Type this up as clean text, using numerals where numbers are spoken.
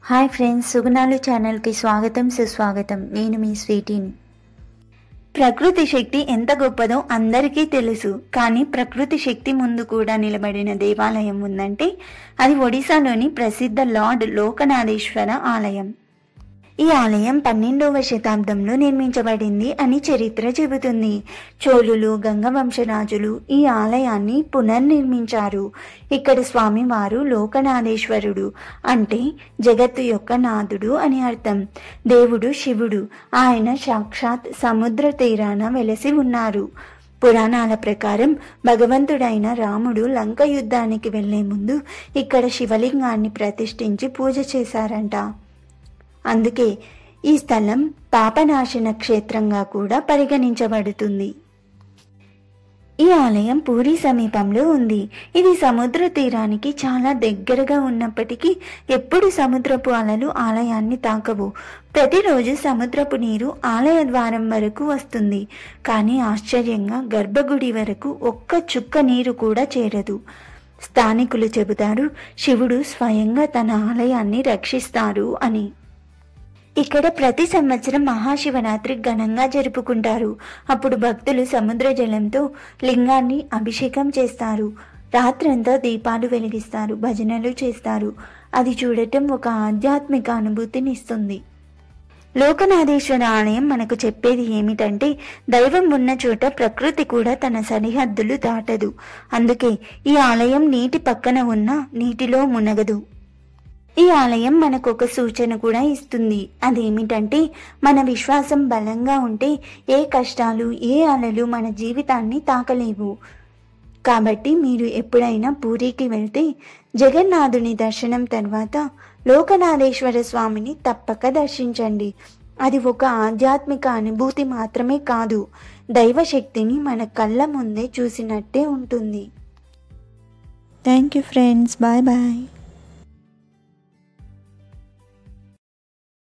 Hi friends, సుగుణాలు ఛానల్కి స్వాగతం సుస్వాగతం. నేను మీ స్వీటీని. ప్రకృతి శక్తి ఎంత గొప్పదో అందరికీ తెలుసు. కానీ ప్రకృతి శక్తి ముందు కూడా నిలబడిన దేవాలయం ఉందంటే అది ఒడిశాలోని ప్రసిద్ధ లార్డ్ లోకనాథేశ్వర ఆలయం. ఈ ఆలయం 12వ శతాబ్దంలో నిర్మించబడింది అని చరిత్ర చెబుతుంది. చోళులు, గంగవంశరాజులు ఈ ఆలయాన్ని పునర్నిర్మించారు. ఇక్కడ స్వామివారు లోకనాథేశ్వరుడు అంటే జగత్తు యొక్క నాథుడు అని అర్థం. దేవుడు శివుడు. ఆయన సాక్షాత్ సముద్ర తీరాన వెలసి ఉన్నారు. పురాణాల ప్రకారం భగవంతుడైన రాముడు లంక యుద్ధానికి వెళ్లే ముందు ఇక్కడ శివలింగాన్ని ప్రతిష్ఠించి పూజ చేశారంట. అందుకే ఈ స్థలం పాపనాశన క్షేత్రంగా కూడా పరిగణించబడుతుంది. ఈ ఆలయం పూరి సమీపంలో ఉంది. ఇది సముద్ర తీరానికి చాలా దగ్గరగా ఉన్నప్పటికీ ఎప్పుడు సముద్రపు అలలు ఆలయాన్ని తాకవు. ప్రతిరోజు సముద్రపు నీరు ఆలయ ద్వారం వరకు వస్తుంది. కానీ ఆశ్చర్యంగా గర్భగుడి వరకు ఒక్క చుక్క నీరు కూడా చేరదు. స్థానికులు చెబుతారు, శివుడు స్వయంగా తన ఆలయాన్ని రక్షిస్తారు అని. ఇక్కడ ప్రతి సంవత్సరం మహాశివరాత్రి ఘనంగా జరుపుకుంటారు. అప్పుడు భక్తులు సముద్ర జలంతో లింగాన్ని అభిషేకం చేస్తారు. రాత్రంతా దీపాలు వెలిగిస్తారు, భజనలు చేస్తారు. అది చూడటం ఒక ఆధ్యాత్మిక అనుభూతిని ఇస్తుంది. లోకనాథేశ్వర ఆలయం మనకు చెప్పేది ఏమిటంటే దైవం ఉన్న చోట ప్రకృతి కూడా తన సరిహద్దులు దాటదు. అందుకే ఈ ఆలయం నీటి పక్కన ఉన్న నీటిలో మునగదు. ఈ ఆలయం మనకు ఒక సూచన కూడా ఇస్తుంది. అదేమిటంటే మన విశ్వాసం బలంగా ఉంటే ఏ కష్టాలు, ఏ అలలు మన జీవితాన్ని తాకలేవు. కాబట్టి మీరు ఎప్పుడైనా పూరికి వెళ్తే జగన్నాథుని దర్శనం తర్వాత లోకనాథేశ్వర స్వామిని తప్పక దర్శించండి. అది ఒక ఆధ్యాత్మిక అనుభూతి మాత్రమే కాదు, దైవశక్తిని మన కళ్ళ ముందే చూసినట్టే ఉంటుంది. Thank you friends. Bye bye.